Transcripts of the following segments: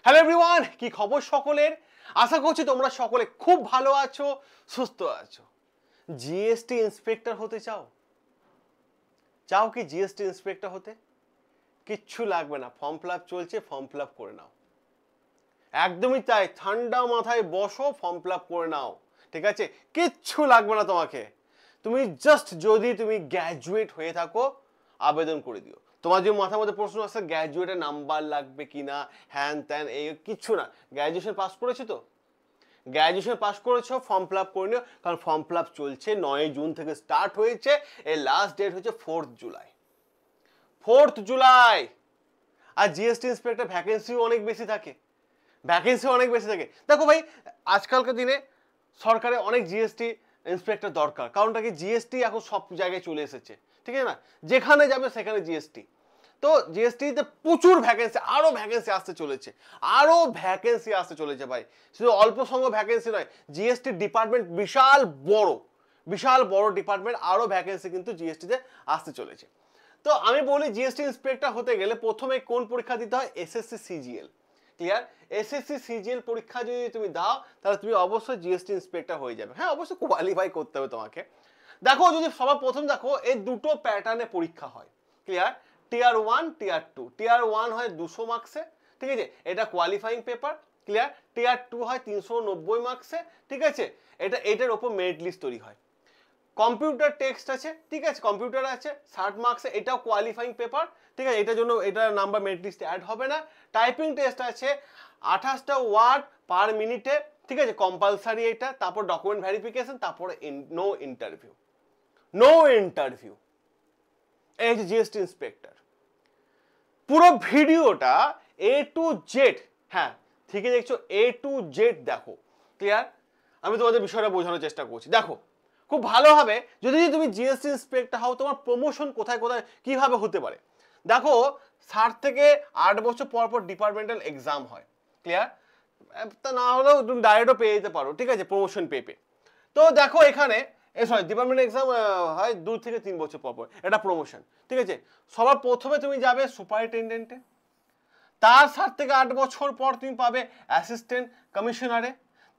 Hello everyone, কি খবর সকলের? আশা করছি তোমরা সকলে খুব ভালো আছো, সুস্থ আছো। জিএসটি ইন্সপেক্টর হতে চাও? চাও কি জিএসটি ইন্সপেক্টর হতে? কিচ্ছু লাগবে না, ফর্ম ফিল আপ চলছে, ফর্ম ফিল আপ করে নাও। একদমই তাই, ঠান্ডা মাথায় বসো, ফর্ম ফিল আপ করে নাও। ঠিক আছে, কিচ্ছু লাগবে না তোমাকে। তুমি জাস্ট যদি তুমি গ্র্যাজুয়েট হয়ে থাকো, আবেদন করে দিও। তোমার যে মাথার মধ্যে প্রশ্ন আসছে গ্র্যাজুয়েটের নাম্বার লাগবে কিনা, হ্যান ত্যান, এই কিচ্ছু না। গ্র্যাজুয়েশন পাস করেছো তো? গ্র্যাজুয়েশন পাস করেছো, ফর্ম ফিল আপ করে নিও, কারণ ফর্ম ফিল আপ চলছে। 9 জুন থেকে স্টার্ট হয়েছে, এর লাস্ট ডেট হচ্ছে 4 জুলাই। 4 জুলাই। আর জিএসটি ইন্সপেক্টর ভ্যাকেন্সিও অনেক বেশি থাকে, দেখো ভাই, আজকালকার দিনে সরকারের অনেক জিএসটি ইন্সপেক্টর দরকার। কারণটা কি, জিএসটি এখন সব জায়গায় চলে এসেছে, ঠিক আছে না? যেখানে যাবে সেখানে জিএসটি। তো জিএসটিতে প্রচুর ভ্যাকেন্সি, আরো ভ্যাকেন্সি আসতে চলেছে ভাই। শুধু অল্প সংখ্যক ভ্যাকেন্সি নয়, জিএসটি ডিপার্টমেন্ট বিশাল বড় ডিপার্টমেন্ট, আরো ভ্যাকেন্সি কিন্তু জিএসটিতে আসতে চলেছে। তো আমি বলি, জিএসটি ইন্সপেক্টর হতে গেলে প্রথমে কোন পরীক্ষা দিতে হয়? SSC CGL. Clear? SSC CGL পরীক্ষা যদি তুমি দাও, তাহলে তুমি অবশ্যই জিএসটি ইন্সপেক্টর হয়ে যাবে। হ্যাঁ, অবশ্যই কোয়ালিফাই করতে হবে তোমাকে। দেখো, যদি সবার প্রথম দেখো, এই দুটো প্যাটার্নে পরীক্ষা হয়। ক্লিয়ার? টিয়ার 1, টিয়ার 2। টিয়ার 1 হয় 200 মার্কসে, ঠিক আছে, এটা কোয়ালিফাইং পেপার। ক্লিয়ার? টিয়ার 2 হয় 390 মার্কসে, ঠিক আছে, এটার উপর মেরিট লিস্ট তৈরি হয়। কম্পিউটার টেক্সট আছে, ঠিক আছে, কম্পিউটার আছে 60 মার্কসে, এটাও কোয়ালিফাইং পেপার, ঠিক আছে, এটার জন্য এটার নাম্বার মেরিট লিস্টে অ্যাড হবে না। টাইপিং টেস্ট আছে 28টা ওয়ার্ড পার মিনিটে, ঠিক আছে, কম্পালসারি এটা। তারপর ডকুমেন্ট ভেরিফিকেশন, তারপরে নো ইন্টারভিউ। এই যে জিএসটি ইন্সপেক্টর, পুরো ভিডিওটা এ টু জেড, হ্যাঁ ঠিকই দেখছো, এ টু জেড দেখো। ক্লিয়ার? আমি তোমাদের বিষয়টা বোঝানোর চেষ্টা করছি। দেখো খুব ভালোভাবে, যদি তুমি জিএসটি ইন্সপেক্টর হও, তোমার প্রমোশন কোথায় কোথায় কিভাবে হতে পারে। দেখো, 7 থেকে 8 বছর পর পর ডিপার্টমেন্টাল এক্সাম হয়। ক্লিয়ার? তা না হলেও তুমি ডাইরেক্টও পেয়ে যেতে পারো, ঠিক আছে, প্রমোশন পেপে। তো দেখো এখানে ডিপার্টমেন্ট এক্সাম হয় 2 থেকে 3 বছর পর পর, এটা প্রমোশন, ঠিক আছে। সবার প্রথমে তুমি যাবে সুপারিনটেন্ডেন্টে, তার 7 থেকে 8 বছর পর তুমি পাবে অ্যাসিস্ট্যান্ট কমিশনারে,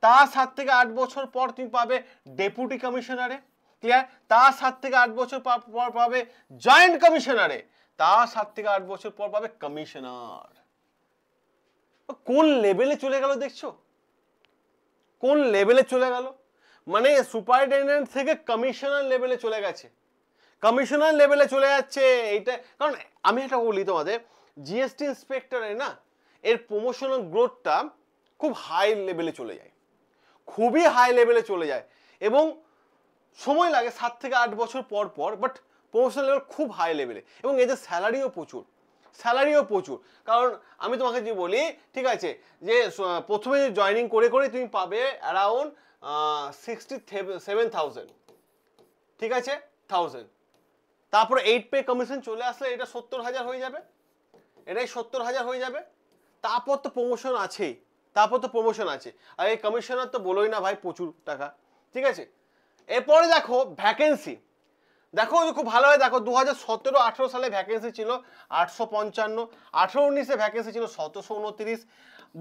তার 7 থেকে 8 বছর পর তুমি পাবে ডেপুটি কমিশনারে। ক্লিয়ার? তার 7 থেকে 8 বছর পর পাবে জয়েন্ট কমিশনারে, তার 7 থেকে 8 বছর পর পাবে কমিশনার। কোন লেভেলে চলে গেল দেখছো? কোন লেভেলে চলে গেল? মানে সুপারিনটেন্ডেন্ট থেকে কমিশনার লেভেলে চলে গেছে, কমিশনার লেভেলে চলে যাচ্ছে। এইটা কারণ আমি এটা বলি তোমাদের, জিএসটি ইন্সপেক্টরের না, এর প্রমোশনাল গ্রোথটা খুব হাই লেভেলে চলে যায়, খুবই হাই লেভেলে চলে যায়, এবং সময় লাগে 7 থেকে 8 বছর পর পর, বাট প্রমোশনাল লেভেল খুব হাই লেভেলে, এবং এদের স্যালারিও প্রচুর। কারণ আমি তোমাকে যে বলি, ঠিক আছে, যে প্রথমে জয়েনিং করে তুমি পাবে অ্যারাউন্ড 67,000, ঠিক আছে, 1000। তারপরে 8 পে কমিশন চলে আসলে এটা 70,000 হয়ে যাবে, এটাই 70,000 হয়ে যাবে। তারপর তো প্রমোশন আছেই, আর এই কমিশনার তো বলোই না ভাই, প্রচুর টাকা, ঠিক আছে। এরপরে দেখো ভ্যাকেন্সি, দেখো খুব ভালো হয়। দেখো 2017-18 সালে ভ্যাকেন্সি ছিল 855, 18-19-এ ভ্যাকেন্সি ছিল 729,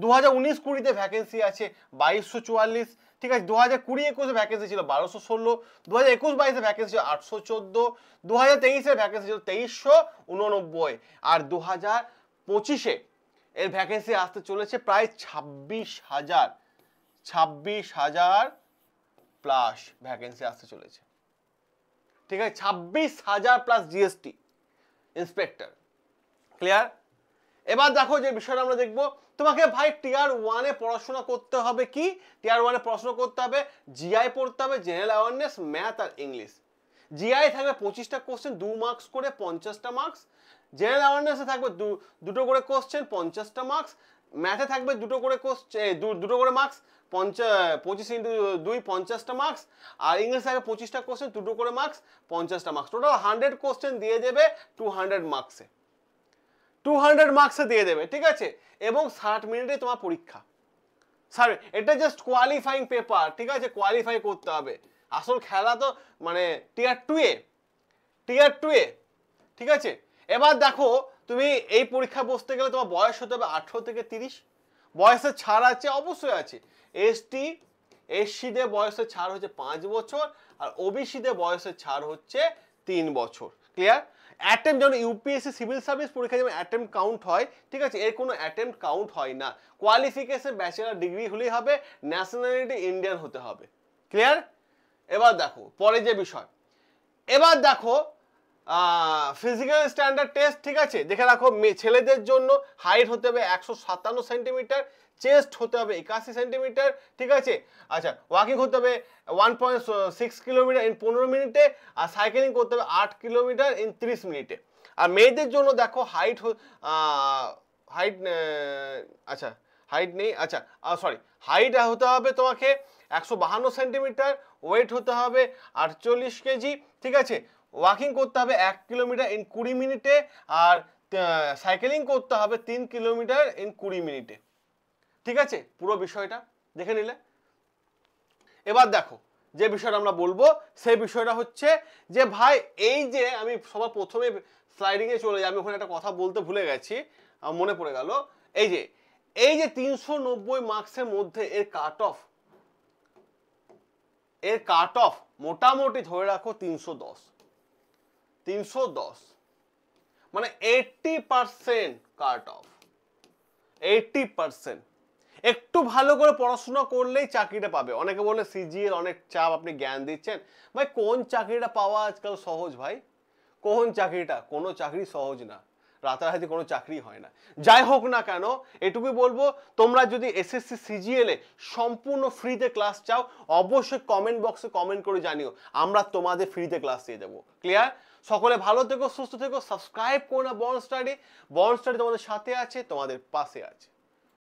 2019-20-তে ভ্যাকেন্সি আছে 2244, ঠিক আছে, 2020-21-এ ভ্যাকেন্সি ছিল 1216, 2021-22-এ ভ্যাকেন্সি ছিল 814, 2023-এ ভ্যাকেন্সি ছিল 2389, আর 2025-এ এর ভ্যাকেন্সি আসতে চলেছে প্রায় 26,000 প্লাস ভ্যাকেন্সি আসতে চলেছে, ঠিক আছে, 26,000 প্লাস জিএসটি ইন্সপেক্টর। ক্লিয়ার? এবার দেখো যে বিষয়টা আমরা দেখবো, তোমাকে ভাই টিয়ার 1-এ পড়াশোনা করতে হবে। কি টিয়ার 1-এ পড়াশোনা করতে হবে? জিআই পড়তে হবে, জেনারেল অ্যাওয়ারনেস, ম্যাথ আর ইংলিশ। জিআই থাকবে 25টা কোশ্চেন, 2 মার্কস করে, 50টা মার্কস। জেনারেল অ্যাওয়ারনেসে থাকবে দুটো করে কোশ্চেন, 50টা মার্কস। ম্যাথে থাকবে দুটো করে মার্কস, 25 × 2 50টা মার্কস। আর ইংলিশ থাকবে 25টা কোশ্চেন, দুটো করে মার্কস, 50টা মার্কস। টোটাল 100 কোশ্চেন দিয়ে দেবে 200 মার্কসে দিয়ে দেবে, ঠিক আছে, এবং 60 মিনিটে তোমার পরীক্ষা। স্যার, এটা জাস্ট কোয়ালিফাইং পেপার, ঠিক আছে, কোয়ালিফাই করতে হবে। আসল খেলা তো মানে টিয়ার 2-এ, ঠিক আছে। এবার দেখো, তুমি এই পরীক্ষা বসতে গেলে তোমার বয়স হতে হবে 18 থেকে 30, বয়সের ছাড় আছে, অবশ্যই আছে। এসটি এসসিদের বয়সের ছাড় হচ্ছে 5 বছর, আর ওবিসিদের বয়সের ছাড় হচ্ছে 3 বছর। ক্লিয়ার? অ্যাটেম্প যেমন ইউপিএসসি সিভিল সার্ভিস পরীক্ষা যেমন অ্যাটেম্প কাউন্ট হয়, ঠিক আছে, এর কোনো অ্যাটেম্প কাউন্ট হয় না। কোয়ালিফিকেশন ব্যাচেলার ডিগ্রি হলেই হবে, ন্যাশনালিটি ইন্ডিয়ান হতে হবে। ক্লিয়ার? এবার দেখো পরে যে বিষয়, এবার দেখো ফিজিক্যাল স্ট্যান্ডার্ড টেস্ট, ঠিক আছে, দেখে রাখো ছেলেদের জন্য হাইট হতে হবে 157 সেন্টিমিটার, চেস্ট হতে হবে 81 সেন্টিমিটার, ঠিক আছে। আচ্ছা, ওয়াকিং হতে হবে 1.6 কিলোমিটার ইন 15 মিনিটে, আর সাইকেলিং করতে হবে 8 কিলোমিটার ইন 30 মিনিটে। আর মেয়েদের জন্য দেখো হাইট হাইট আচ্ছা হাইট নেই, আচ্ছা সরি, হাইট হতে হবে তোমাকে 152 সেন্টিমিটার, ওয়েট হতে হবে 48 কেজি, ঠিক আছে। ওয়াকিং করতে হবে 1 কিলোমিটার ইন 20 মিনিটে, আর সাইকেলিং করতে হবে 3 কিলোমিটার ইন 20 মিনিটে, ঠিক আছে। পুরো বিষয়টা দেখে নিলে। এবার দেখো যে বিষয়টা আমরা বলবো সেই বিষয়টা হচ্ছে যে ভাই এই যে আমি সবার প্রথমে স্লাইডিংয়ে চলে যাই, আমি ওখানে একটা কথা বলতে ভুলে গেছি, মনে পড়ে গেল। এই যে 390 মার্কসের মধ্যে এর কাট অফ মোটামুটি ধরে রাখো 310, মানে 80% কাট অফ, 80%। একটু ভালো করে পড়াশোনা করলেই চাকরিটা পাবে। অনেকে বলে সিজিএল অনেক চাপ, আপনি জ্ঞান দিচ্ছেন। ভাই কোন চাকরিটা পাওয়া আজকাল সহজ ভাই? কোন চাকরিটা? কোনো চাকরি সহজ না, রাতারাতি কোনো চাকরি হয় না। যাই হোক না কেন, এটুকুই বলবো, তোমরা যদি এসএসসি সিজিএল এ সম্পূর্ণ ফ্রিতে ক্লাস চাও, অবশ্যই কমেন্ট বক্সে কমেন্ট করে জানিও, আমরা তোমাদের ফ্রিতে ক্লাস দিয়ে দেবো। ক্লিয়ার? সকলে ভালো থেকো, সুস্থ থেকো, সাবস্ক্রাইব করো না বন্ড স্টাডি। বন্ড স্টাডি তোমাদের সাথে আছে, তোমাদের পাশে আছে।